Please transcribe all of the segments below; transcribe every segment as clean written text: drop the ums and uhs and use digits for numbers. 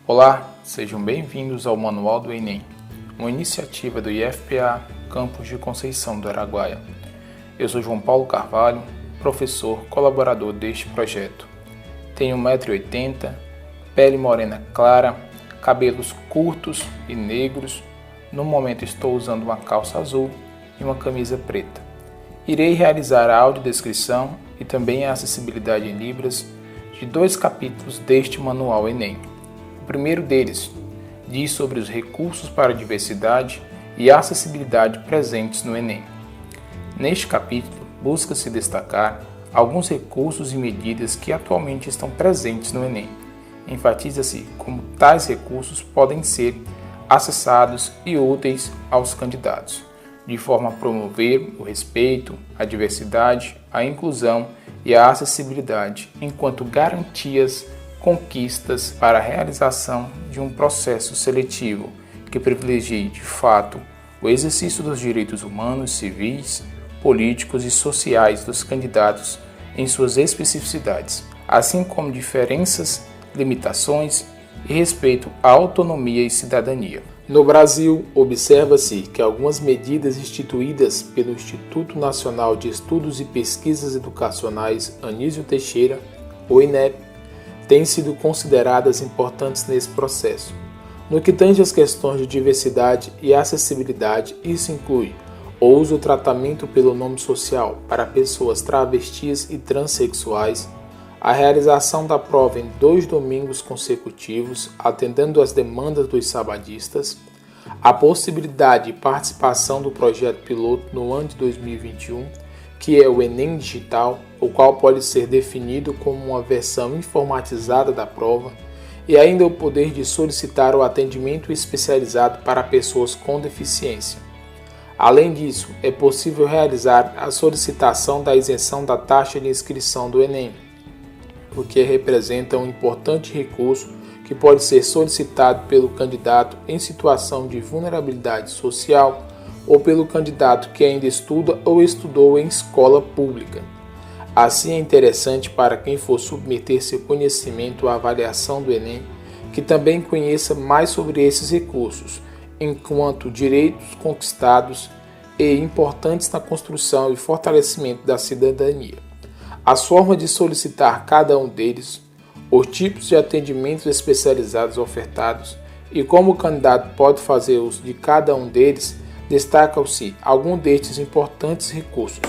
Olá, sejam bem-vindos ao Manual do Enem, uma iniciativa do IFPA Campus de Conceição do Araguaia. Eu sou João Paulo Carvalho, professor colaborador deste projeto. Tenho 1,80 m, pele morena clara, cabelos curtos e negros. No momento estou usando uma calça azul e uma camisa preta. Irei realizar a audiodescrição e também a acessibilidade em Libras de 2 capítulos deste Manual Enem. O primeiro deles diz sobre os recursos para a diversidade e a acessibilidade presentes no Enem. Neste capítulo, busca-se destacar alguns recursos e medidas que atualmente estão presentes no Enem. Enfatiza-se como tais recursos podem ser acessados e úteis aos candidatos, de forma a promover o respeito, a diversidade, a inclusão e a acessibilidade, enquanto garantias conquistas para a realização de um processo seletivo que privilegie, de fato, o exercício dos direitos humanos, civis, políticos e sociais dos candidatos em suas especificidades, assim como diferenças, limitações e respeito à autonomia e cidadania. No Brasil, observa-se que algumas medidas instituídas pelo Instituto Nacional de Estudos e Pesquisas Educacionais Anísio Teixeira, o INEP, têm sido consideradas importantes nesse processo. No que tange às questões de diversidade e acessibilidade, isso inclui o uso do tratamento pelo nome social para pessoas travestis e transexuais, a realização da prova em 2 domingos consecutivos, atendendo às demandas dos sabadistas, a possibilidade de participação do projeto piloto no ano de 2021, que é o Enem Digital, o qual pode ser definido como uma versão informatizada da prova, e ainda o poder de solicitar o atendimento especializado para pessoas com deficiência. Além disso, é possível realizar a solicitação da isenção da taxa de inscrição do Enem, o que representa um importante recurso que pode ser solicitado pelo candidato em situação de vulnerabilidade social ou pelo candidato que ainda estuda ou estudou em escola pública. Assim, é interessante para quem for submeter seu conhecimento à avaliação do Enem, que também conheça mais sobre esses recursos, enquanto direitos conquistados e importantes na construção e fortalecimento da cidadania. As formas de solicitar cada um deles, os tipos de atendimentos especializados ofertados e como o candidato pode fazer uso de cada um deles, destacam-se alguns destes importantes recursos.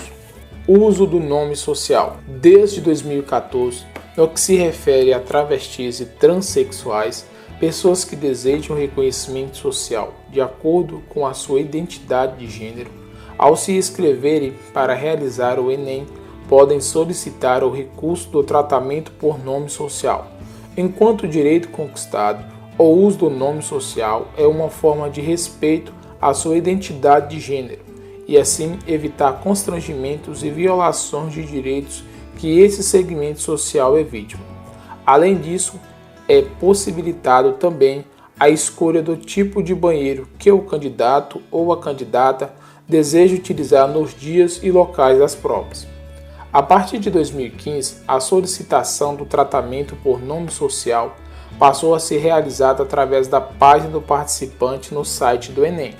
O uso do nome social. Desde 2014, no que se refere a travestis e transexuais, pessoas que desejam reconhecimento social de acordo com a sua identidade de gênero, ao se inscreverem para realizar o Enem, podem solicitar o recurso do tratamento por nome social. Enquanto o direito conquistado, o uso do nome social é uma forma de respeito à sua identidade de gênero e assim evitar constrangimentos e violações de direitos que esse segmento social é vítima. Além disso, é possibilitado também a escolha do tipo de banheiro que o candidato ou a candidata deseja utilizar nos dias e locais das provas. A partir de 2015, a solicitação do tratamento por nome social passou a ser realizada através da página do participante no site do Enem.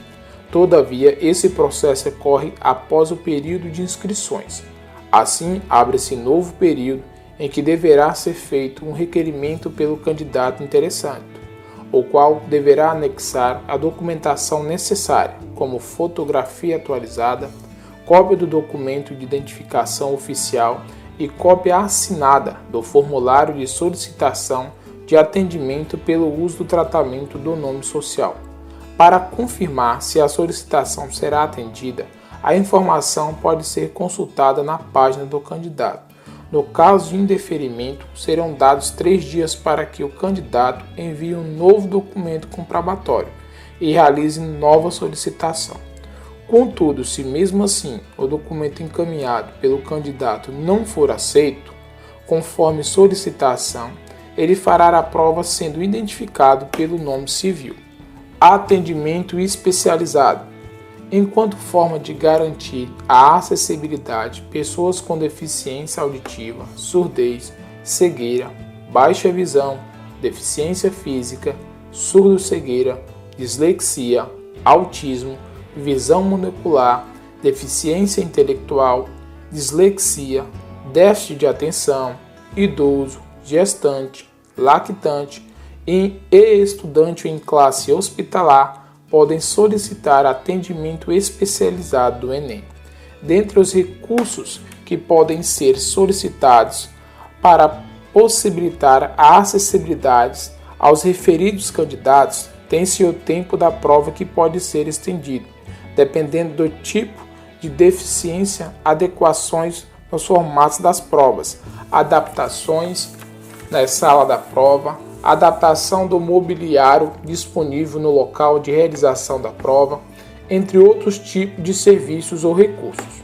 Todavia, esse processo ocorre após o período de inscrições. Assim, abre-se novo período em que deverá ser feito um requerimento pelo candidato interessado, o qual deverá anexar a documentação necessária, como fotografia atualizada, cópia do documento de identificação oficial e cópia assinada do formulário de solicitação de atendimento pelo uso do tratamento do nome social. Para confirmar se a solicitação será atendida, a informação pode ser consultada na página do candidato. No caso de indeferimento, serão dados 3 dias para que o candidato envie um novo documento comprobatório e realize nova solicitação. Contudo, se mesmo assim o documento encaminhado pelo candidato não for aceito, conforme solicitação, ele fará a prova sendo identificado pelo nome civil. Atendimento especializado. Enquanto forma de garantir a acessibilidade, pessoas com deficiência auditiva, surdez, cegueira, baixa visão, deficiência física, surdo-cegueira, dislexia, autismo, visão monocular, deficiência intelectual, dislexia, déficit de atenção, idoso, gestante, lactante e estudante em classe hospitalar podem solicitar atendimento especializado do Enem. Dentre os recursos que podem ser solicitados para possibilitar a acessibilidade aos referidos candidatos, tem-se o tempo da prova que pode ser estendido, dependendo do tipo de deficiência, adequações nos formatos das provas, adaptações na sala da prova, adaptação do mobiliário disponível no local de realização da prova, entre outros tipos de serviços ou recursos.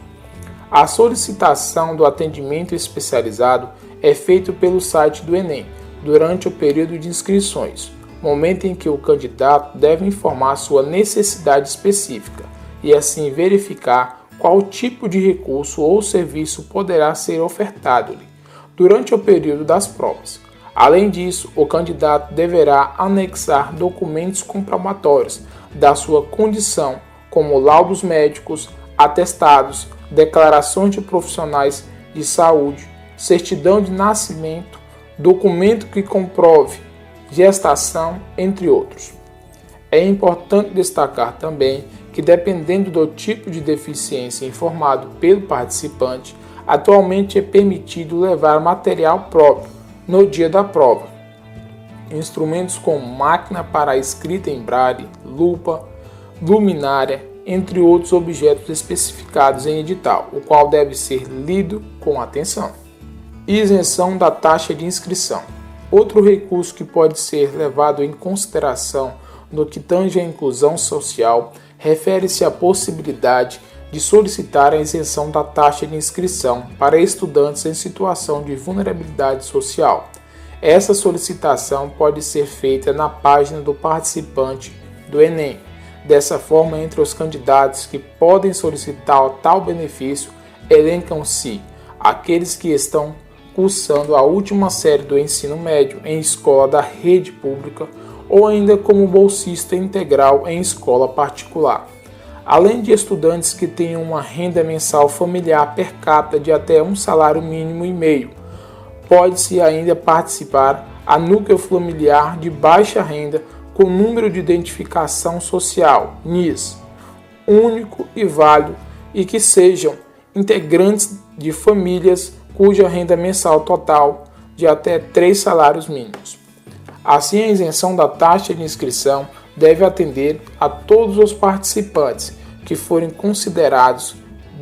A solicitação do atendimento especializado é feita pelo site do Enem durante o período de inscrições, momento em que o candidato deve informar sua necessidade específica e assim verificar qual tipo de recurso ou serviço poderá ser ofertado-lhe durante o período das provas. Além disso, o candidato deverá anexar documentos comprobatórios da sua condição, como laudos médicos, atestados, declarações de profissionais de saúde, certidão de nascimento, documento que comprove gestação, entre outros. É importante destacar também que, dependendo do tipo de deficiência informado pelo participante, atualmente é permitido levar material próprio no dia da prova. Instrumentos como máquina para escrita em braille, lupa, luminária, entre outros objetos especificados em edital, o qual deve ser lido com atenção. Isenção da taxa de inscrição. Outro recurso que pode ser levado em consideração no que tange à inclusão social refere-se à possibilidade de solicitar a isenção da taxa de inscrição para estudantes em situação de vulnerabilidade social. Essa solicitação pode ser feita na página do participante do Enem. Dessa forma, entre os candidatos que podem solicitar tal benefício, elencam-se aqueles que estão cursando a última série do ensino médio em escola da rede pública ou ainda como bolsista integral em escola particular, além de estudantes que tenham uma renda mensal familiar per capita de até um salário mínimo e meio. Pode-se ainda participar a núcleo familiar de baixa renda com número de identificação social, NIS, único e válido e que sejam integrantes de famílias cuja renda mensal total de até 3 salários mínimos. Assim, a isenção da taxa de inscrição deve atender a todos os participantes que forem considerados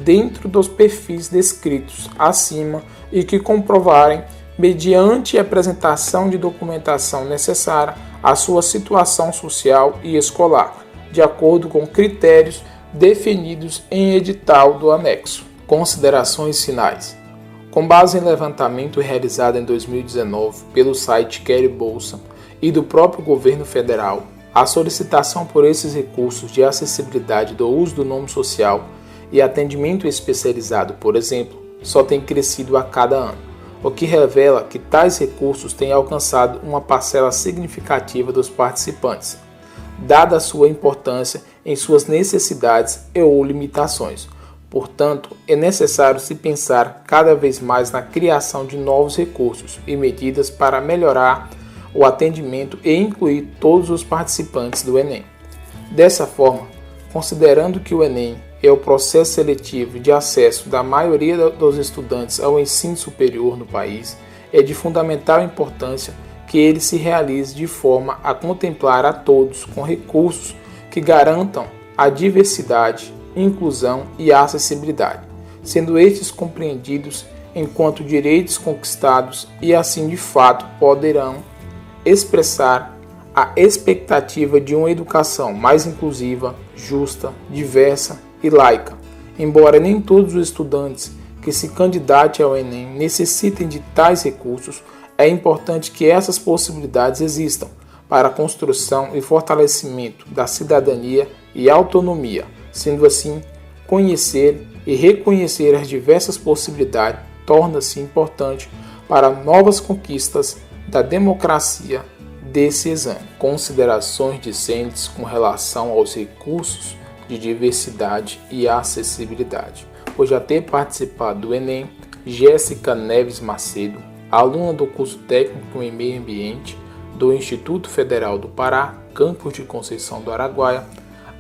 dentro dos perfis descritos acima e que comprovarem, mediante a apresentação de documentação necessária, a sua situação social e escolar, de acordo com critérios definidos em edital do anexo. Considerações finais. Com base em levantamento realizado em 2019 pelo site Quero Bolsa e do próprio governo federal, a solicitação por esses recursos de acessibilidade do uso do nome social e atendimento especializado, por exemplo, só tem crescido a cada ano, o que revela que tais recursos têm alcançado uma parcela significativa dos participantes, dada a sua importância em suas necessidades e ou limitações. Portanto, é necessário se pensar cada vez mais na criação de novos recursos e medidas para melhorar o atendimento e incluir todos os participantes do Enem. Dessa forma, considerando que o Enem é o processo seletivo de acesso da maioria dos estudantes ao ensino superior no país, é de fundamental importância que ele se realize de forma a contemplar a todos com recursos que garantam a diversidade, inclusão e acessibilidade, sendo estes compreendidos enquanto direitos conquistados e assim de fato poderão expressar a expectativa de uma educação mais inclusiva, justa, diversa e laica. Embora nem todos os estudantes que se candidatem ao Enem necessitem de tais recursos, é importante que essas possibilidades existam para a construção e fortalecimento da cidadania e autonomia. Sendo assim, conhecer e reconhecer as diversas possibilidades torna-se importante para novas conquistas da democracia desse exame. Considerações discentes com relação aos recursos de diversidade e acessibilidade. Por já ter participado do Enem, Jéssica Neves Macedo, aluna do curso técnico em meio ambiente do Instituto Federal do Pará, campus de Conceição do Araguaia,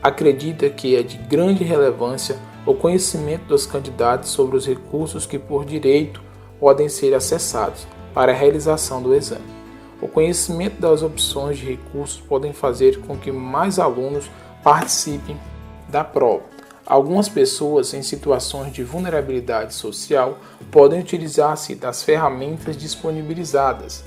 acredita que é de grande relevância o conhecimento dos candidatos sobre os recursos que por direito podem ser acessados para a realização do exame. O conhecimento das opções de recursos podem fazer com que mais alunos participem da prova. Algumas pessoas em situações de vulnerabilidade social podem utilizar-se das ferramentas disponibilizadas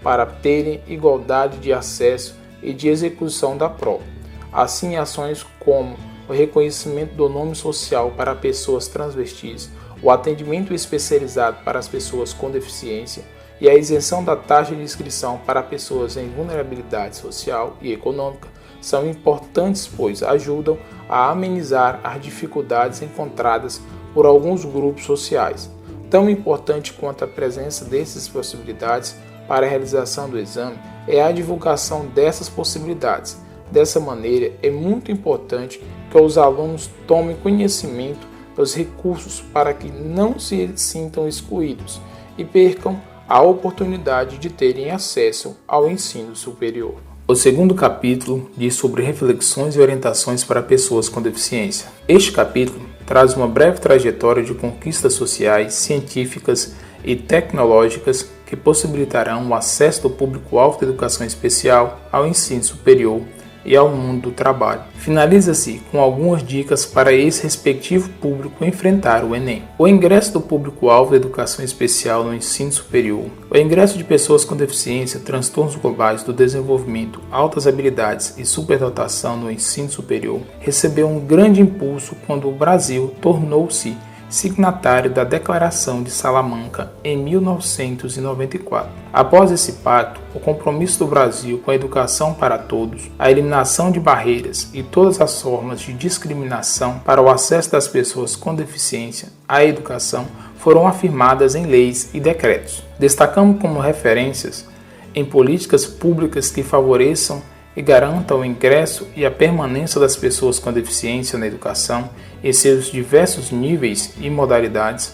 para terem igualdade de acesso e de execução da prova. Assim, ações como o reconhecimento do nome social para pessoas transvestis, o atendimento especializado para as pessoas com deficiência e a isenção da taxa de inscrição para pessoas em vulnerabilidade social e econômica são importantes, pois ajudam a amenizar as dificuldades encontradas por alguns grupos sociais. Tão importante quanto a presença dessas possibilidades para a realização do exame é a divulgação dessas possibilidades. Dessa maneira, é muito importante que os alunos tomem conhecimento dos recursos para que não se sintam excluídos e percam a oportunidade de terem acesso ao ensino superior. O segundo capítulo diz sobre reflexões e orientações para pessoas com deficiência. Este capítulo traz uma breve trajetória de conquistas sociais, científicas e tecnológicas que possibilitarão o acesso do público-alvo da educação especial ao ensino superior e ao mundo do trabalho. Finaliza-se com algumas dicas para esse respectivo público enfrentar o Enem. O ingresso do público-alvo da educação especial no ensino superior, o ingresso de pessoas com deficiência, transtornos globais do desenvolvimento, altas habilidades e superdotação no ensino superior recebeu um grande impulso quando o Brasil tornou-se signatário da Declaração de Salamanca em 1994. Após esse pacto, o compromisso do Brasil com a educação para todos, a eliminação de barreiras e todas as formas de discriminação para o acesso das pessoas com deficiência à educação foram afirmadas em leis e decretos. Destacamos como referências em políticas públicas que favoreçam e garantam o ingresso e a permanência das pessoas com deficiência na educação em seus diversos níveis e modalidades,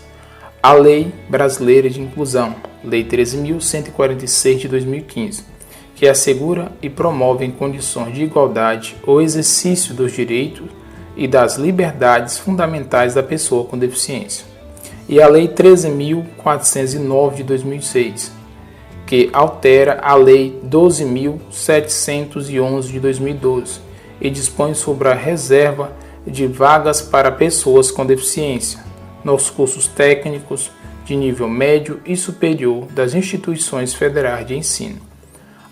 a Lei Brasileira de Inclusão, Lei 13.146 de 2015, que assegura e promove em condições de igualdade o exercício dos direitos e das liberdades fundamentais da pessoa com deficiência, e a Lei 13.409 de 2006, que altera a Lei 12.711 de 2012 e dispõe sobre a reserva de vagas para pessoas com deficiência nos cursos técnicos de nível médio e superior das instituições federais de ensino.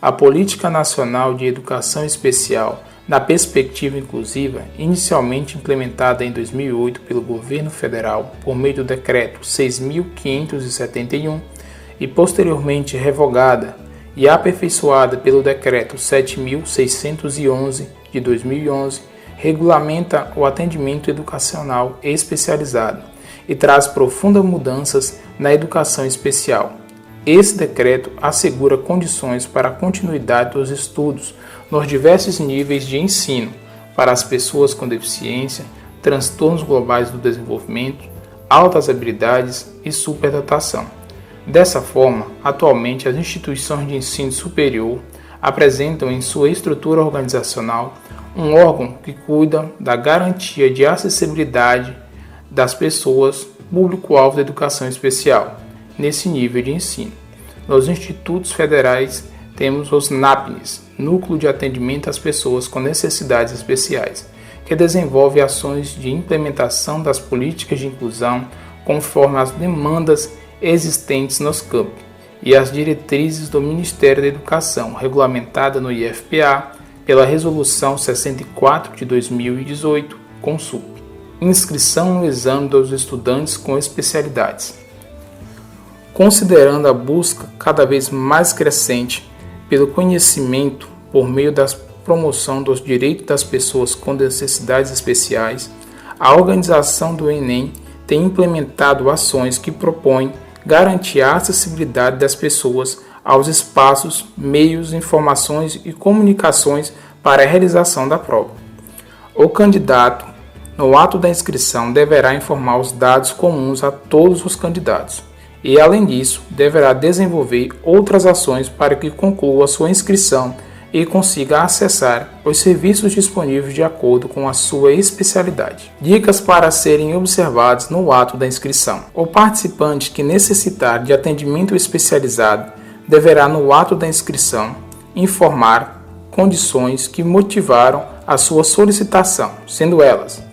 A Política Nacional de Educação Especial na Perspectiva Inclusiva, inicialmente implementada em 2008 pelo governo federal por meio do Decreto 6.571, e posteriormente revogada e aperfeiçoada pelo Decreto 7.611 de 2011, regulamenta o atendimento educacional especializado e traz profundas mudanças na educação especial. Esse decreto assegura condições para a continuidade dos estudos nos diversos níveis de ensino para as pessoas com deficiência, transtornos globais do desenvolvimento, altas habilidades e superdotação. Dessa forma, atualmente as instituições de ensino superior apresentam em sua estrutura organizacional um órgão que cuida da garantia de acessibilidade das pessoas público-alvo da educação especial nesse nível de ensino. Nos institutos federais temos os NAPNES, Núcleo de Atendimento às Pessoas com Necessidades Especiais, que desenvolve ações de implementação das políticas de inclusão conforme as demandas existentes nos campi e as diretrizes do Ministério da Educação, regulamentada no IFPA pela Resolução 64 de 2018, CONSUP. Inscrição no exame dos estudantes com especialidades. Considerando a busca cada vez mais crescente pelo conhecimento por meio da promoção dos direitos das pessoas com necessidades especiais, a organização do Enem tem implementado ações que propõem garantir a acessibilidade das pessoas aos espaços, meios, informações e comunicações para a realização da prova. O candidato, no ato da inscrição, deverá informar os dados comuns a todos os candidatos e, além disso, deverá desenvolver outras ações para que conclua sua inscrição e consiga acessar os serviços disponíveis de acordo com a sua especialidade. Dicas para serem observadas no ato da inscrição. O participante que necessitar de atendimento especializado deverá, no ato da inscrição, informar condições que motivaram a sua solicitação, sendo elas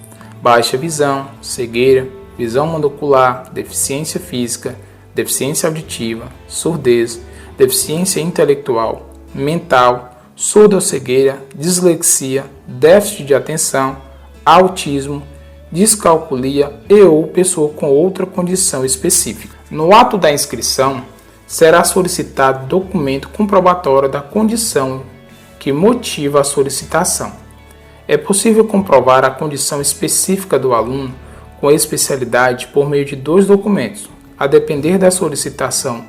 baixa visão, cegueira, visão monocular, deficiência física, deficiência auditiva, surdez, deficiência intelectual, mental, surdo-cegueira, dislexia, déficit de atenção, autismo, descalculia e ou pessoa com outra condição específica. No ato da inscrição, será solicitado documento comprobatório da condição que motiva a solicitação. É possível comprovar a condição específica do aluno com especialidade por meio de 2 documentos, a depender da solicitação.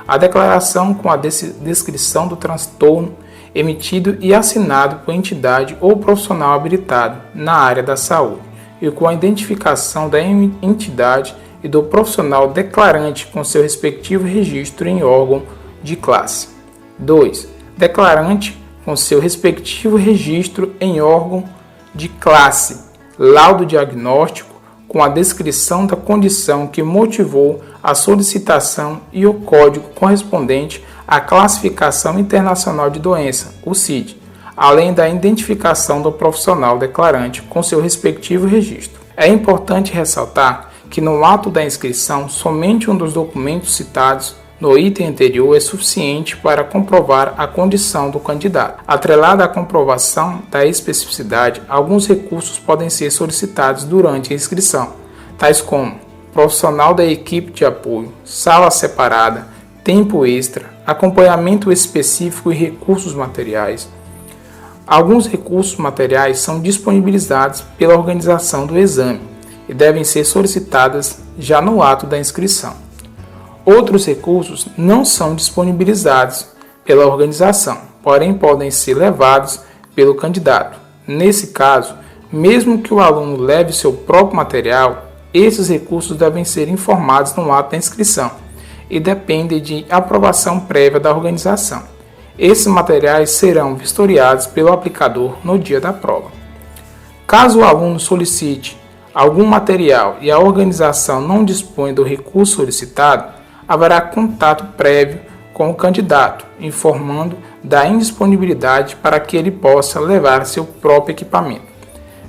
A declaração com a descrição do transtorno emitido e assinado por entidade ou profissional habilitado na área da saúde e com a identificação da entidade e do profissional declarante com seu respectivo registro em órgão de classe. 2. Declarante com seu respectivo registro em órgão de classe, laudo diagnóstico com a descrição da condição que motivou a solicitação e o código correspondente à Classificação Internacional de Doença, o CID, além da identificação do profissional declarante com seu respectivo registro. É importante ressaltar que no ato da inscrição, somente um dos documentos citados no item anterior é suficiente para comprovar a condição do candidato. Atrelada à comprovação da especificidade, alguns recursos podem ser solicitados durante a inscrição, tais como profissional da equipe de apoio, sala separada, tempo extra, acompanhamento específico e recursos materiais. Alguns recursos materiais são disponibilizados pela organização do exame e devem ser solicitados já no ato da inscrição. Outros recursos não são disponibilizados pela organização, porém podem ser levados pelo candidato. Nesse caso, mesmo que o aluno leve seu próprio material, esses recursos devem ser informados no ato da inscrição e dependem de aprovação prévia da organização. Esses materiais serão vistoriados pelo aplicador no dia da prova. Caso o aluno solicite algum material e a organização não dispõe do recurso solicitado, haverá contato prévio com o candidato, informando da indisponibilidade para que ele possa levar seu próprio equipamento.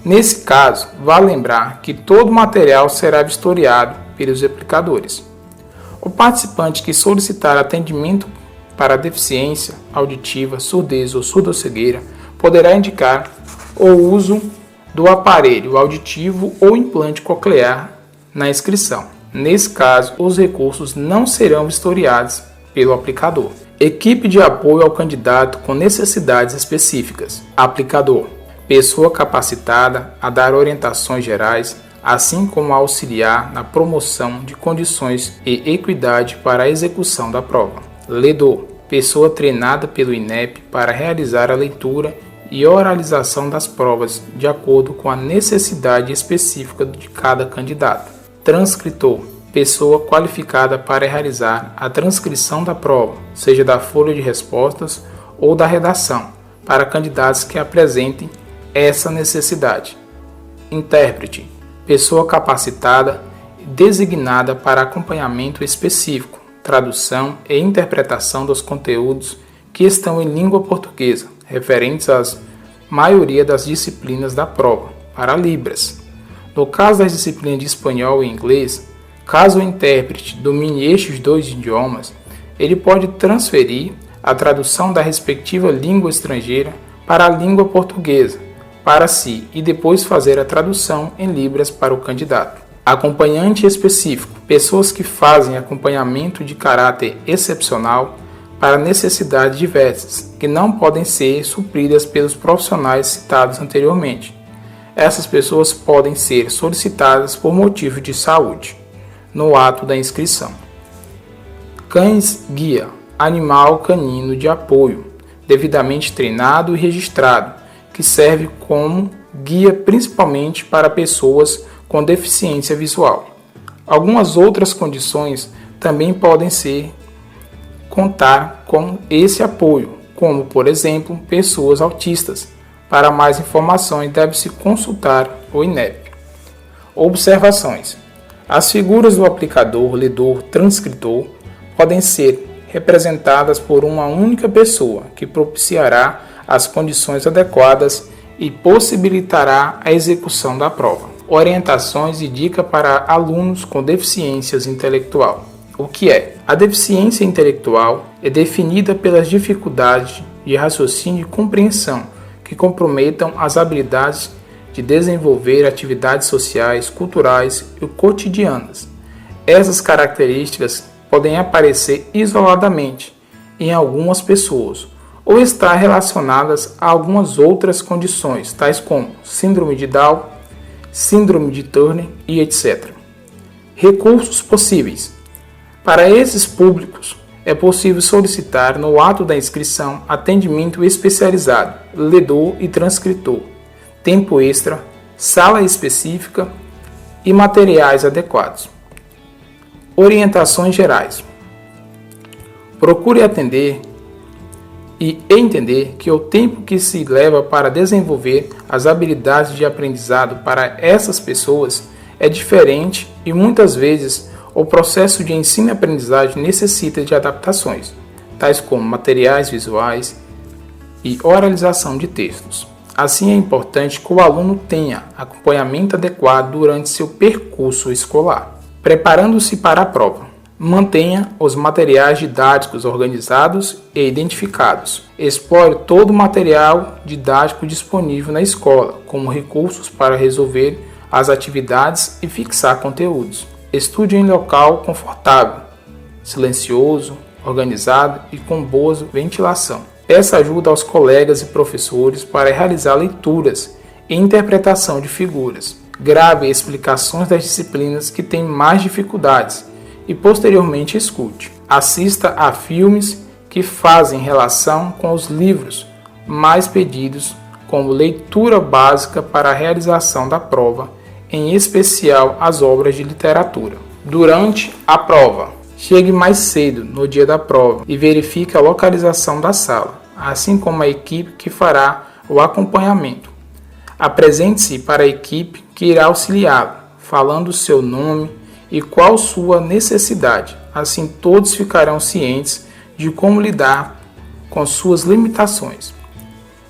Nesse caso, vale lembrar que todo o material será vistoriado pelos aplicadores. O participante que solicitar atendimento para deficiência auditiva, surdez ou surdo-cegueira poderá indicar o uso do aparelho auditivo ou implante coclear na inscrição. Nesse caso, os recursos não serão vistoriados pelo aplicador. Equipe de apoio ao candidato com necessidades específicas. Aplicador: pessoa capacitada a dar orientações gerais, assim como a auxiliar na promoção de condições e equidade para a execução da prova. Ledor: pessoa treinada pelo INEP para realizar a leitura e oralização das provas de acordo com a necessidade específica de cada candidato. Transcritor: pessoa qualificada para realizar a transcrição da prova, seja da folha de respostas ou da redação, para candidatos que apresentem essa necessidade. Intérprete: pessoa capacitada designada para acompanhamento específico, tradução e interpretação dos conteúdos que estão em língua portuguesa, referentes à maioria das disciplinas da prova, para Libras. No caso das disciplinas de espanhol e inglês, caso o intérprete domine estes 2 idiomas, ele pode transferir a tradução da respectiva língua estrangeira para a língua portuguesa, para si, e depois fazer a tradução em Libras para o candidato. Acompanhante específico: pessoas que fazem acompanhamento de caráter excepcional para necessidades diversas, que não podem ser supridas pelos profissionais citados anteriormente. Essas pessoas podem ser solicitadas por motivo de saúde, no ato da inscrição. Cães guia: animal canino de apoio, devidamente treinado e registrado, que serve como guia principalmente para pessoas com deficiência visual. Algumas outras condições também podem contar com esse apoio, como, por exemplo, pessoas autistas. Para mais informações, deve-se consultar o INEP. Observações. As figuras do aplicador, ledor, transcritor podem ser representadas por uma única pessoa, que propiciará as condições adequadas e possibilitará a execução da prova. Orientações e dicas para alunos com deficiências intelectual. O que é? A deficiência intelectual é definida pelas dificuldades de raciocínio e compreensão que comprometam as habilidades de desenvolver atividades sociais, culturais e cotidianas. Essas características podem aparecer isoladamente em algumas pessoas ou estar relacionadas a algumas outras condições, tais como síndrome de Down, síndrome de Turner e etc. Recursos possíveis. Para esses públicos, é possível solicitar no ato da inscrição atendimento especializado, ledor e transcritor, tempo extra, sala específica e materiais adequados. Orientações gerais. Procure atender e entender que o tempo que se leva para desenvolver as habilidades de aprendizado para essas pessoas é diferente e muitas vezes o processo de ensino e aprendizagem necessita de adaptações, tais como materiais visuais e oralização de textos. Assim, é importante que o aluno tenha acompanhamento adequado durante seu percurso escolar. Preparando-se para a prova. Mantenha os materiais didáticos organizados e identificados. Explore todo o material didático disponível na escola, como recursos para resolver as atividades e fixar conteúdos. Estude em local confortável, silencioso, organizado e com boa ventilação. Peça ajuda aos colegas e professores para realizar leituras e interpretação de figuras. Grave explicações das disciplinas que têm mais dificuldades e posteriormente escute. Assista a filmes que fazem relação com os livros mais pedidos, como leitura básica para a realização da prova, em especial as obras de literatura. Durante a prova, chegue mais cedo no dia da prova e verifique a localização da sala, assim como a equipe que fará o acompanhamento. Apresente-se para a equipe que irá auxiliá-lo, falando o seu nome e qual sua necessidade. Assim todos ficarão cientes de como lidar com suas limitações.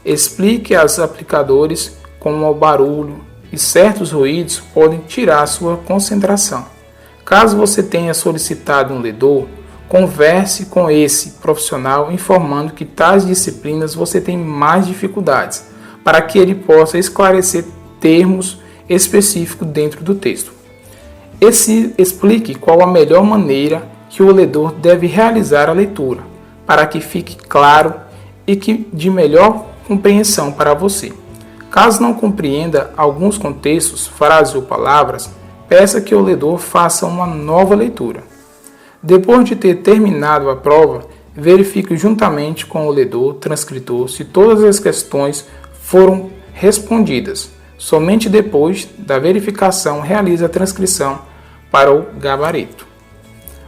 Explique aos aplicadores como o barulho e certos ruídos podem tirar sua concentração. Caso você tenha solicitado um ledor, converse com esse profissional informando que tais disciplinas você tem mais dificuldades, para que ele possa esclarecer termos específicos dentro do texto. Explique qual a melhor maneira que o ledor deve realizar a leitura, para que fique claro e que de melhor compreensão para você. Caso não compreenda alguns contextos, frases ou palavras, peça que o ledor faça uma nova leitura. Depois de ter terminado a prova, verifique juntamente com o ledor transcritor se todas as questões foram respondidas. Somente depois da verificação realize a transcrição para o gabarito.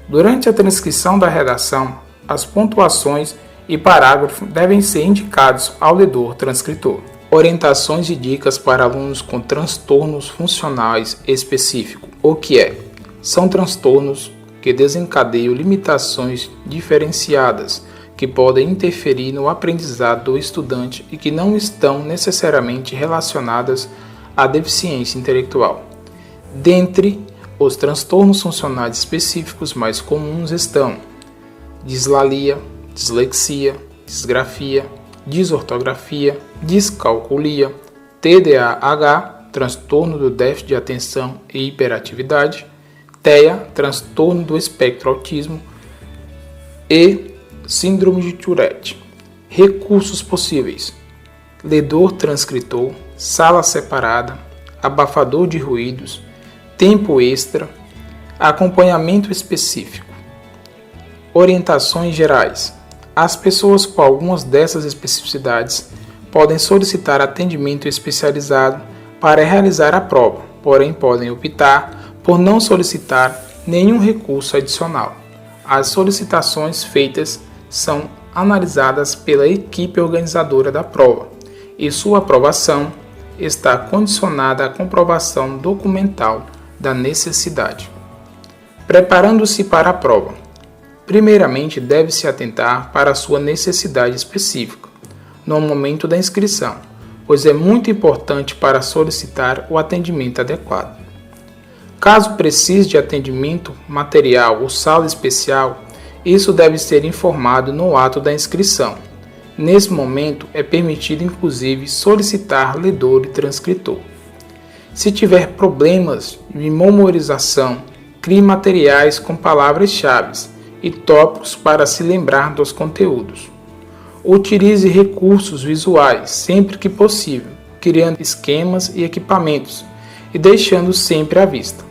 Durante a transcrição da redação, as pontuações e parágrafos devem ser indicados ao ledor transcritor. Orientações e dicas para alunos com transtornos funcionais específicos. O que é? São transtornos que desencadeiam limitações diferenciadas que podem interferir no aprendizado do estudante e que não estão necessariamente relacionadas à deficiência intelectual. Dentre os transtornos funcionais específicos mais comuns estão dislalia, dislexia, disgrafia, disortografia, descalculia, TDAH, transtorno do déficit de atenção e hiperatividade, TEA, transtorno do espectro autismo e síndrome de Tourette. Recursos possíveis: ledor transcritor, sala separada, abafador de ruídos, tempo extra, acompanhamento específico. Orientações gerais. As pessoas com algumas dessas especificidades podem solicitar atendimento especializado para realizar a prova, porém podem optar por não solicitar nenhum recurso adicional. As solicitações feitas são analisadas pela equipe organizadora da prova e sua aprovação está condicionada à comprovação documental da necessidade. Preparando-se para a prova. Primeiramente, deve-se atentar para a sua necessidade específica no momento da inscrição, pois é muito importante para solicitar o atendimento adequado. Caso precise de atendimento material ou sala especial, isso deve ser informado no ato da inscrição. Nesse momento, é permitido inclusive solicitar ledor e transcritor. Se tiver problemas de memorização, crie materiais com palavras-chave e tópicos para se lembrar dos conteúdos. Utilize recursos visuais sempre que possível, criando esquemas e equipamentos e deixando sempre à vista.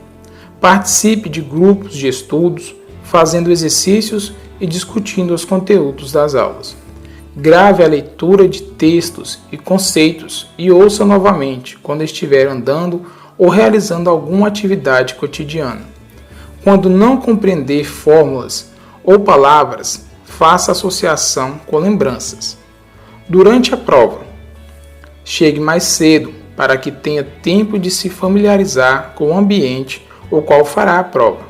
Participe de grupos de estudos, fazendo exercícios e discutindo os conteúdos das aulas. Grave a leitura de textos e conceitos e ouça novamente quando estiver andando ou realizando alguma atividade cotidiana. Quando não compreender fórmulas ou palavras, faça associação com lembranças. Durante a prova, chegue mais cedo para que tenha tempo de se familiarizar com o ambiente o qual fará a prova.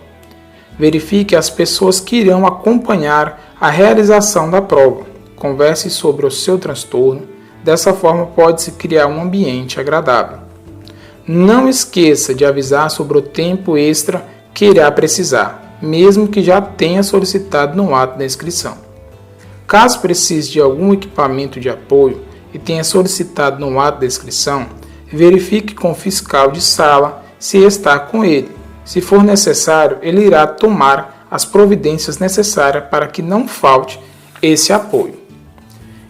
Verifique as pessoas que irão acompanhar a realização da prova. Converse sobre o seu transtorno, dessa forma pode-se criar um ambiente agradável. Não esqueça de avisar sobre o tempo extra que irá precisar, mesmo que já tenha solicitado no ato da inscrição. Caso precise de algum equipamento de apoio e tenha solicitado no ato da inscrição, verifique com o fiscal de sala se está com ele. Se for necessário, ele irá tomar as providências necessárias para que não falte esse apoio.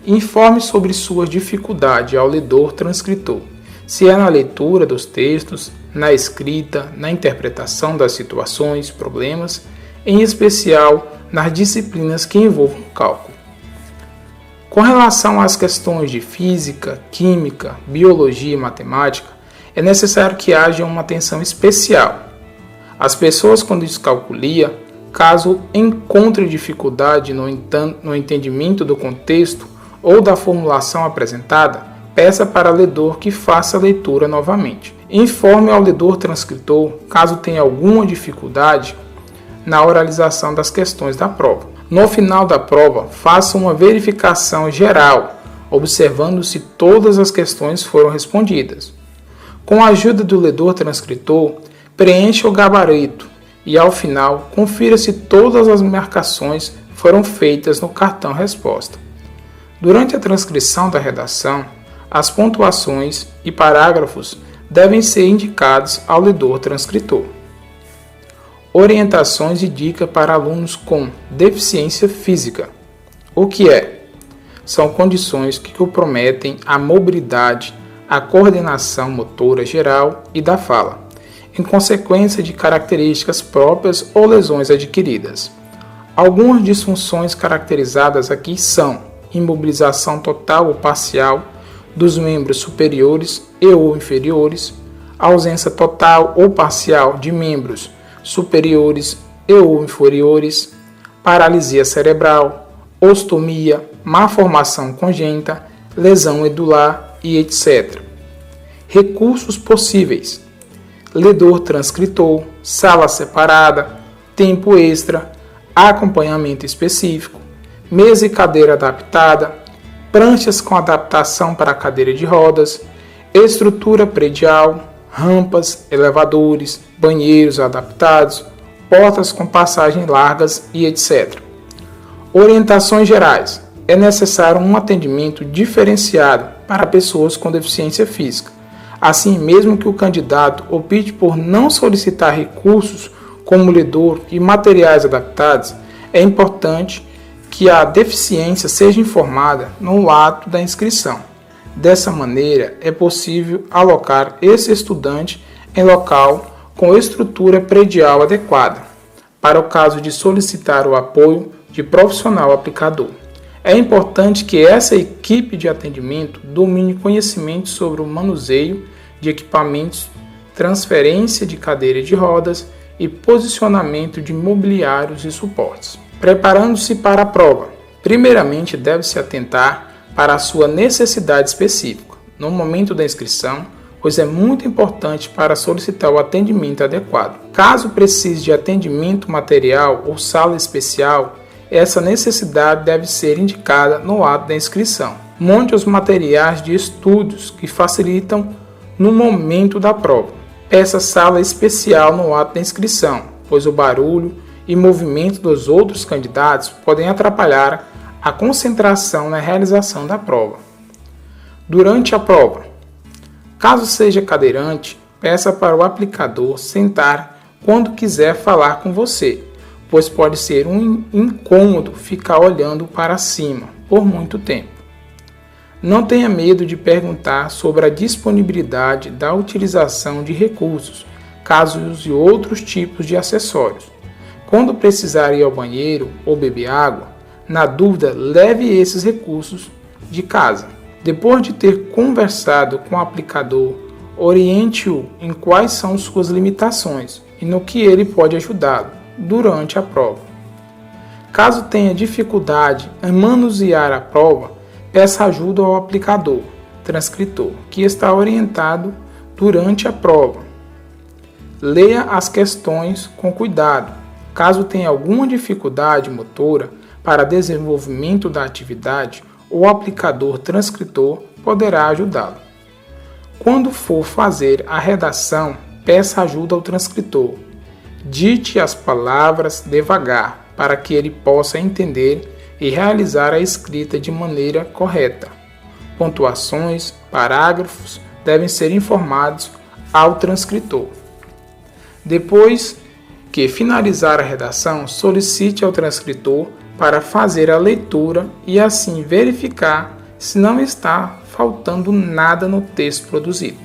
Informe sobre suas dificuldades ao ledor transcritor, se é na leitura dos textos, na escrita, na interpretação das situações, problemas, em especial nas disciplinas que envolvam cálculo. Com relação às questões de física, química, biologia e matemática, é necessário que haja uma atenção especial. As pessoas com descalculia, caso encontre dificuldade no entendimento do contexto ou da formulação apresentada, peça para o ledor que faça a leitura novamente. Informe ao ledor transcritor caso tenha alguma dificuldade na oralização das questões da prova. No final da prova, faça uma verificação geral, observando se todas as questões foram respondidas. Com a ajuda do ledor transcritor, preencha o gabarito e, ao final, confira se todas as marcações foram feitas no cartão resposta. Durante a transcrição da redação, as pontuações e parágrafos devem ser indicados ao ledor transcritor. Orientações e dicas para alunos com deficiência física. O que é? São condições que comprometem a mobilidade, a coordenação motora geral e da fala, em consequência de características próprias ou lesões adquiridas. Algumas disfunções caracterizadas aqui são imobilização total ou parcial dos membros superiores e ou inferiores, ausência total ou parcial de membros superiores e ou inferiores, paralisia cerebral, ostomia, malformação congênita, lesão medular e etc. Recursos possíveis: ledor transcritor, sala separada, tempo extra, acompanhamento específico, mesa e cadeira adaptada, pranchas com adaptação para a cadeira de rodas, estrutura predial, rampas, elevadores, banheiros adaptados, portas com passagens largas e etc. Orientações gerais. É necessário um atendimento diferenciado para pessoas com deficiência física. Assim, mesmo que o candidato opte por não solicitar recursos como ledor e materiais adaptados, é importante que a deficiência seja informada no ato da inscrição. Dessa maneira, é possível alocar esse estudante em local com estrutura predial adequada. Para o caso de solicitar o apoio, de profissional aplicador. É importante que essa equipe de atendimento domine conhecimentos sobre o manuseio de equipamentos, transferência de cadeira de rodas e posicionamento de mobiliários e suportes. Preparando-se para a prova, primeiramente deve-se atentar para a sua necessidade específica no momento da inscrição, pois é muito importante para solicitar o atendimento adequado. Caso precise de atendimento material ou sala especial, essa necessidade deve ser indicada no ato da inscrição. Monte os materiais de estudos que facilitam no momento da prova. Peça sala especial no ato da inscrição, pois o barulho e movimento dos outros candidatos podem atrapalhar a concentração na realização da prova. Durante a prova, caso seja cadeirante, peça para o aplicador sentar quando quiser falar com você, pois pode ser um incômodo ficar olhando para cima por muito tempo. Não tenha medo de perguntar sobre a disponibilidade da utilização de recursos, caso use outros tipos de acessórios. Quando precisar ir ao banheiro ou beber água, na dúvida, leve esses recursos de casa. Depois de ter conversado com o aplicador, oriente-o em quais são suas limitações e no que ele pode ajudá-lo durante a prova. Caso tenha dificuldade em manusear a prova, peça ajuda ao aplicador, transcritor, que está orientado durante a prova. Leia as questões com cuidado. Caso tenha alguma dificuldade motora para desenvolvimento da atividade, o aplicador transcritor poderá ajudá-lo. Quando for fazer a redação, peça ajuda ao transcritor. Dite as palavras devagar para que ele possa entender e realizar a escrita de maneira correta. Pontuações, parágrafos devem ser informados ao transcritor. Depois que finalizar a redação, solicite ao transcritor para fazer a leitura e assim verificar se não está faltando nada no texto produzido.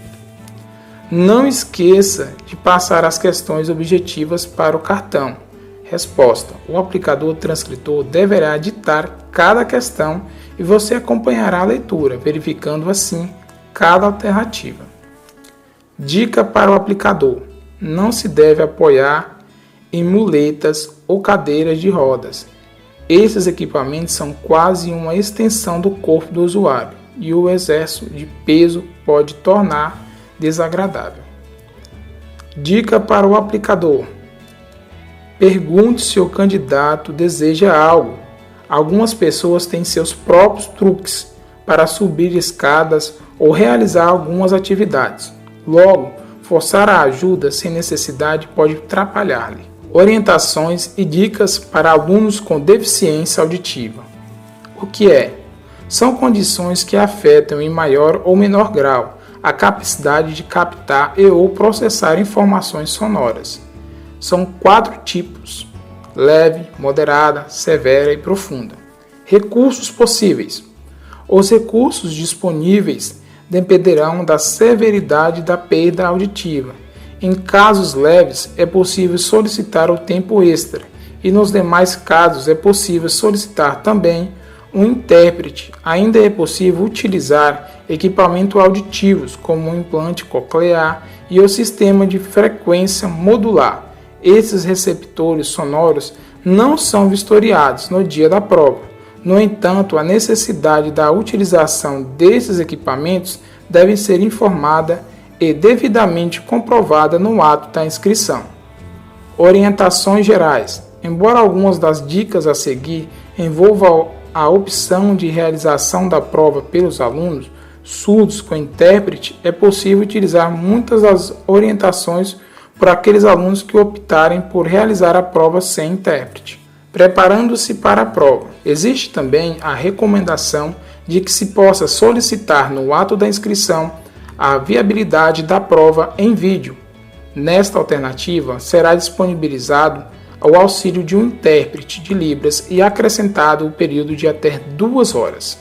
Não esqueça de passar as questões objetivas para o cartão. Resposta: o aplicador transcritor deverá ditar cada questão e você acompanhará a leitura, verificando assim cada alternativa. Dica para o aplicador: não se deve apoiar em muletas ou cadeiras de rodas. Esses equipamentos são quase uma extensão do corpo do usuário e o excesso de peso pode tornar desagradável. Dica para o aplicador: pergunte se o candidato deseja algo. Algumas pessoas têm seus próprios truques para subir escadas ou realizar algumas atividades. Logo, forçar a ajuda sem necessidade pode atrapalhar-lhe. Orientações e dicas para alunos com deficiência auditiva. O que é? São condições que afetam em maior ou menor grau a capacidade de captar e ou processar informações sonoras. São 4 tipos: leve, moderada, severa e profunda. Recursos possíveis. Os recursos disponíveis dependerão da severidade da perda auditiva. Em casos leves, é possível solicitar o tempo extra e nos demais casos é possível solicitar também um intérprete. Ainda é possível utilizar equipamentos auditivos como o implante coclear e o sistema de frequência modular. Esses receptores sonoros não são vistoriados no dia da prova. No entanto, a necessidade da utilização desses equipamentos deve ser informada e devidamente comprovada no ato da inscrição. Orientações gerais. Embora algumas das dicas a seguir envolvam a opção de realização da prova pelos alunos surdos com intérprete, é possível utilizar muitas das orientações por aqueles alunos que optarem por realizar a prova sem intérprete. Preparando-se para a prova. Existe também a recomendação de que se possa solicitar no ato da inscrição a viabilidade da prova em vídeo. Nesta alternativa, será disponibilizado o auxílio de um intérprete de Libras e acrescentado o período de até 2 horas.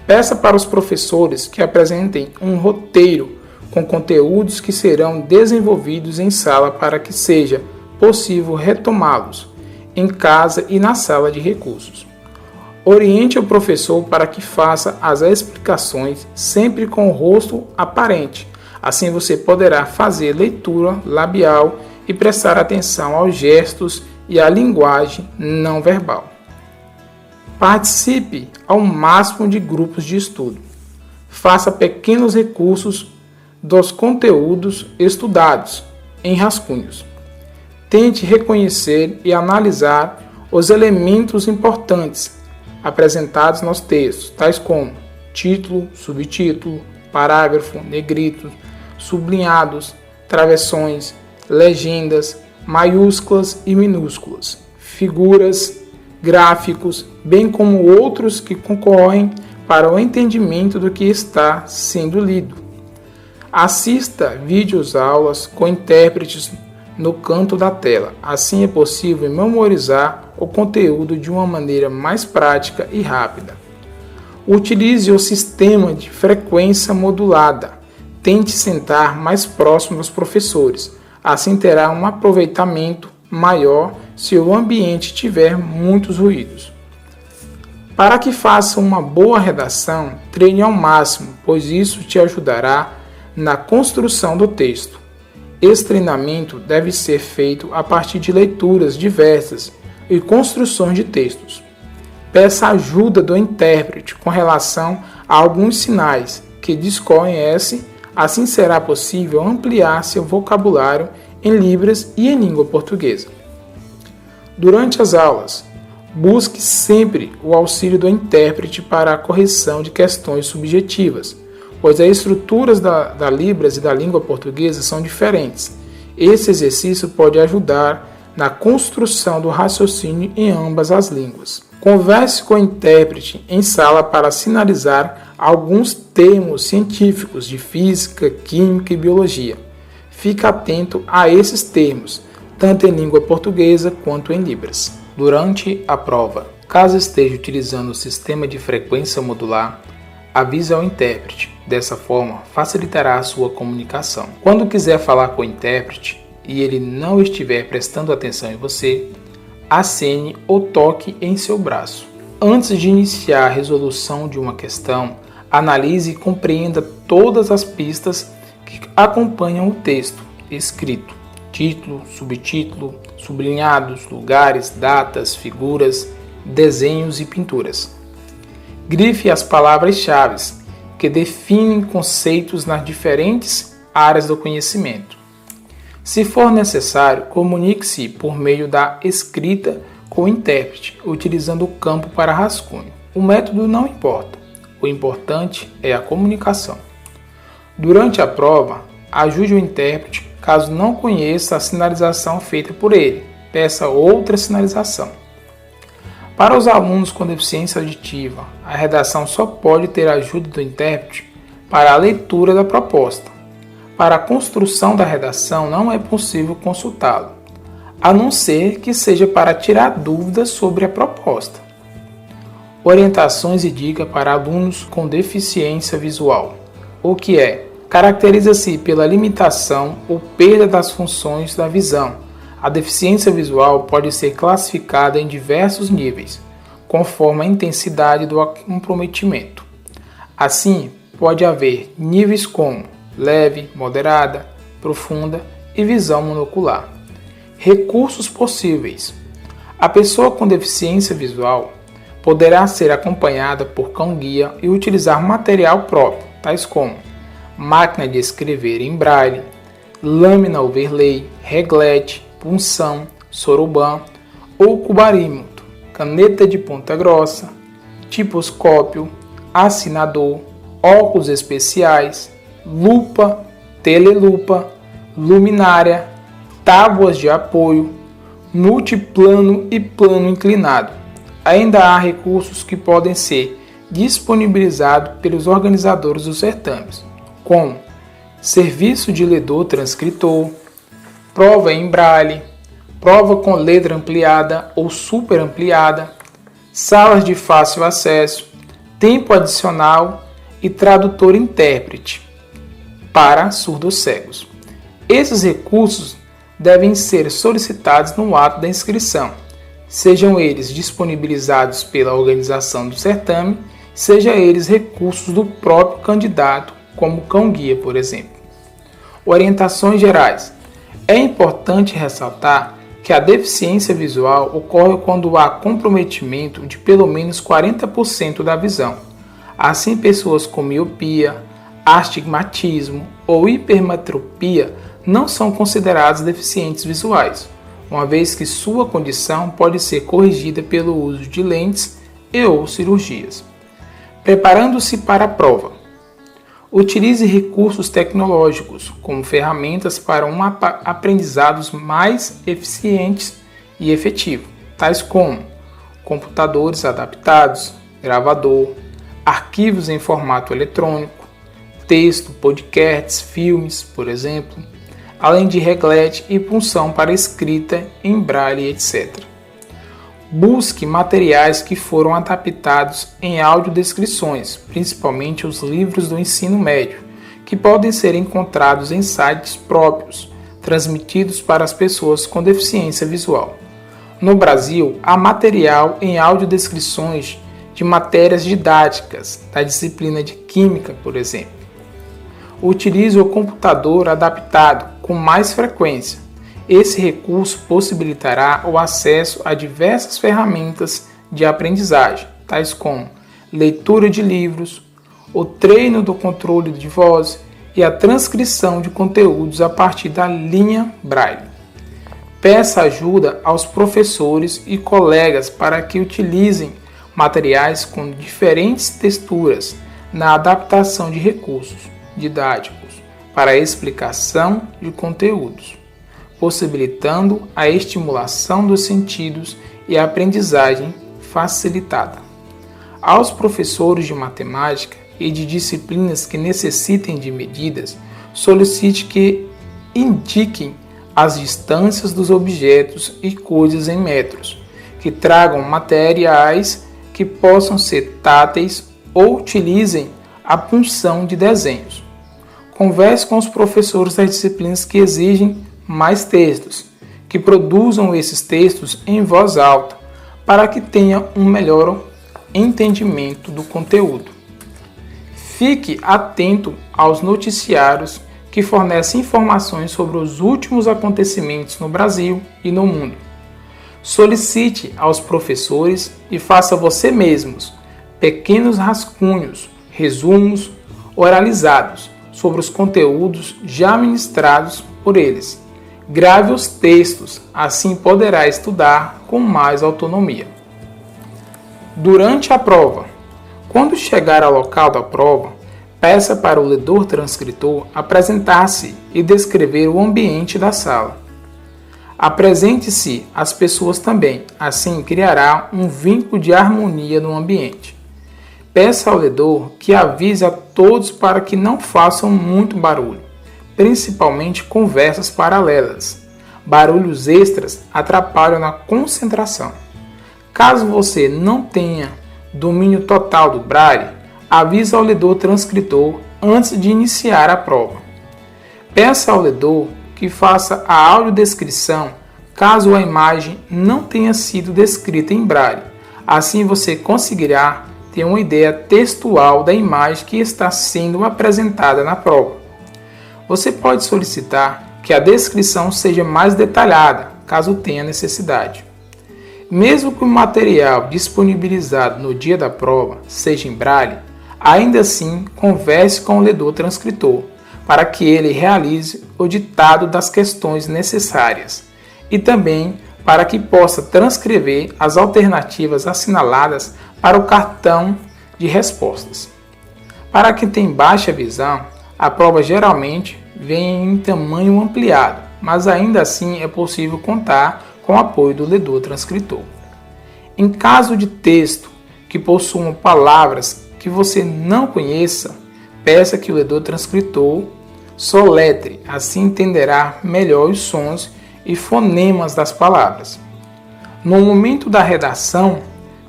Peça para os professores que apresentem um roteiro com conteúdos que serão desenvolvidos em sala para que seja possível retomá-los. em casa e na sala de recursos. Oriente o professor para que faça as explicações sempre com o rosto aparente. Assim você poderá fazer leitura labial e prestar atenção aos gestos e à linguagem não verbal. Participe ao máximo de grupos de estudo. Faça pequenos recursos dos conteúdos estudados em rascunhos. Tente reconhecer e analisar os elementos importantes apresentados nos textos, tais como título, subtítulo, parágrafo, negrito, sublinhados, travessões, legendas, maiúsculas e minúsculas, figuras, gráficos, bem como outros que concorrem para o entendimento do que está sendo lido. Assista vídeos aulas com intérpretes no canto da tela. Assim é possível memorizar o conteúdo de uma maneira mais prática e rápida. Utilize o sistema de frequência modulada. Tente sentar mais próximo dos professores. Assim terá um aproveitamento maior se o ambiente tiver muitos ruídos. Para que faça uma boa redação, treine ao máximo, pois isso te ajudará na construção do texto. Esse treinamento deve ser feito a partir de leituras diversas e construções de textos. Peça ajuda do intérprete com relação a alguns sinais que desconhece, assim será possível ampliar seu vocabulário em Libras e em língua portuguesa. Durante as aulas, busque sempre o auxílio do intérprete para a correção de questões subjetivas, pois as estruturas da Libras e da língua portuguesa são diferentes. Esse exercício pode ajudar na construção do raciocínio em ambas as línguas. Converse com o intérprete em sala para sinalizar alguns termos científicos de física, química e biologia. Fique atento a esses termos, tanto em língua portuguesa quanto em Libras. Durante a prova, caso esteja utilizando o sistema de frequência modular, avise ao intérprete. Dessa forma, facilitará a sua comunicação. Quando quiser falar com o intérprete e ele não estiver prestando atenção em você, acene ou toque em seu braço. Antes de iniciar a resolução de uma questão, analise e compreenda todas as pistas que acompanham o texto escrito: título, subtítulo, sublinhados, lugares, datas, figuras, desenhos e pinturas. Grife as palavras-chave que definem conceitos nas diferentes áreas do conhecimento. Se for necessário, comunique-se por meio da escrita com o intérprete, utilizando o campo para rascunho. O método não importa, o importante é a comunicação. Durante a prova, ajude o intérprete caso não conheça a sinalização feita por ele. Peça outra sinalização. Para os alunos com deficiência auditiva, a redação só pode ter a ajuda do intérprete para a leitura da proposta. Para a construção da redação não é possível consultá-lo, a não ser que seja para tirar dúvidas sobre a proposta. Orientações e dicas para alunos com deficiência visual. O que é? Caracteriza-se pela limitação ou perda das funções da visão. A deficiência visual pode ser classificada em diversos níveis, conforme a intensidade do comprometimento. Assim, pode haver níveis como leve, moderada, profunda e visão monocular. Recursos possíveis. A pessoa com deficiência visual poderá ser acompanhada por cão-guia e utilizar material próprio, tais como máquina de escrever em braille, lâmina overlay, reglete, punção, soroban ou cubarímetro, caneta de ponta grossa, tiposcópio, assinador, óculos especiais, lupa, telelupa, luminária, tábuas de apoio, multiplano e plano inclinado. Ainda há recursos que podem ser disponibilizados pelos organizadores dos certames, como serviço de ledor-transcritor, prova em braille, prova com letra ampliada ou super ampliada, salas de fácil acesso, tempo adicional e tradutor-intérprete para surdos-cegos. Esses recursos devem ser solicitados no ato da inscrição. sejam eles disponibilizados pela organização do certame, seja eles recursos do próprio candidato, como cão-guia, por exemplo. Orientações gerais. É importante ressaltar que a deficiência visual ocorre quando há comprometimento de pelo menos 40% da visão. Assim, pessoas com miopia, astigmatismo ou hipermetropia não são consideradas deficientes visuais, uma vez que sua condição pode ser corrigida pelo uso de lentes e ou cirurgias. Preparando-se para a prova. Utilize recursos tecnológicos como ferramentas para aprendizados mais eficientes e efetivo, tais como computadores adaptados, gravador, arquivos em formato eletrônico, texto, podcasts, filmes, por exemplo, além de reglete e punção para escrita em braille, etc. Busque materiais que foram adaptados em audiodescrições, principalmente os livros do ensino médio, que podem ser encontrados em sites próprios, transmitidos para as pessoas com deficiência visual. No Brasil, há material em audiodescrições de matérias didáticas, da disciplina de Química, por exemplo. Utilize o computador adaptado com mais frequência. Esse recurso possibilitará o acesso a diversas ferramentas de aprendizagem, tais como leitura de livros, o treino do controle de voz e a transcrição de conteúdos a partir da linha Braille. Peça ajuda aos professores e colegas para que utilizem materiais com diferentes texturas na adaptação de recursos didáticos para a explicação de conteúdos, possibilitando a estimulação dos sentidos e a aprendizagem facilitada. Aos professores de matemática e de disciplinas que necessitem de medidas, solicite que indiquem as distâncias dos objetos e coisas em metros, que tragam materiais que possam ser táteis ou utilizem a punção de desenhos. Converse com os professores das disciplinas que exigem mais textos, que produzam esses textos em voz alta, para que tenha um melhor entendimento do conteúdo. Fique atento aos noticiários que fornecem informações sobre os últimos acontecimentos no Brasil e no mundo. Solicite aos professores e faça você mesmos pequenos rascunhos, resumos oralizados sobre os conteúdos já ministrados por eles. Grave os textos, assim poderá estudar com mais autonomia. Durante a prova. Quando chegar ao local da prova, peça para o ledor-transcritor apresentar-se e descrever o ambiente da sala. Apresente-se às pessoas também, assim criará um vínculo de harmonia no ambiente. Peça ao ledor que avise a todos para que não façam muito barulho, principalmente conversas paralelas. Barulhos extras atrapalham na concentração. Caso você não tenha domínio total do Braille, avise ao ledor-transcritor antes de iniciar a prova. Peça ao ledor que faça a audiodescrição caso a imagem não tenha sido descrita em Braille. Assim você conseguirá ter uma ideia textual da imagem que está sendo apresentada na prova. Você pode solicitar que a descrição seja mais detalhada, caso tenha necessidade. Mesmo que o material disponibilizado no dia da prova seja em Braille, ainda assim converse com o ledor-transcritor para que ele realize o ditado das questões necessárias e também para que possa transcrever as alternativas assinaladas para o cartão de respostas. Para quem tem baixa visão, a prova geralmente vem em tamanho ampliado, mas ainda assim é possível contar com o apoio do ledor-transcritor. Em caso de texto que possuam palavras que você não conheça, peça que o ledor-transcritor soletre, assim entenderá melhor os sons e fonemas das palavras. No momento da redação,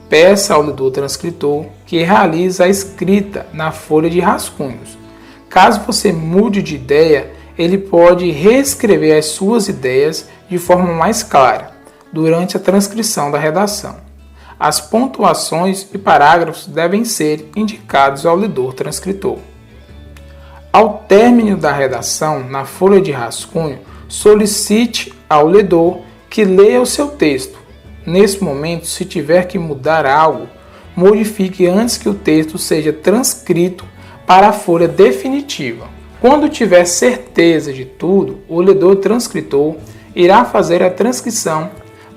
peça ao ledor-transcritor que realize a escrita na folha de rascunhos. Caso você mude de ideia, ele pode reescrever as suas ideias de forma mais clara, durante a transcrição da redação. As pontuações e parágrafos devem ser indicados ao ledor transcritor. Ao término da redação, na folha de rascunho, solicite ao ledor que leia o seu texto. Nesse momento, se tiver que mudar algo, modifique antes que o texto seja transcrito para a folha definitiva. Quando tiver certeza de tudo, o ledor transcritor irá fazer a transcrição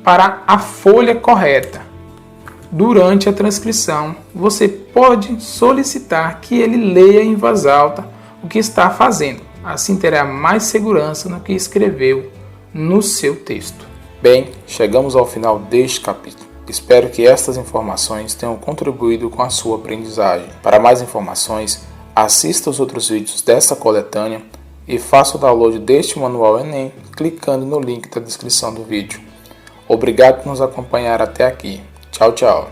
para a folha correta. Durante a transcrição, você pode solicitar que ele leia em voz alta o que está fazendo. Assim terá mais segurança no que escreveu no seu texto. Bem, chegamos ao final deste capítulo. Espero que estas informações tenham contribuído com a sua aprendizagem. Para mais informações, assista os outros vídeos desta coletânea e faça o download deste manual Enem clicando no link da descrição do vídeo. Obrigado por nos acompanhar até aqui. Tchau, tchau.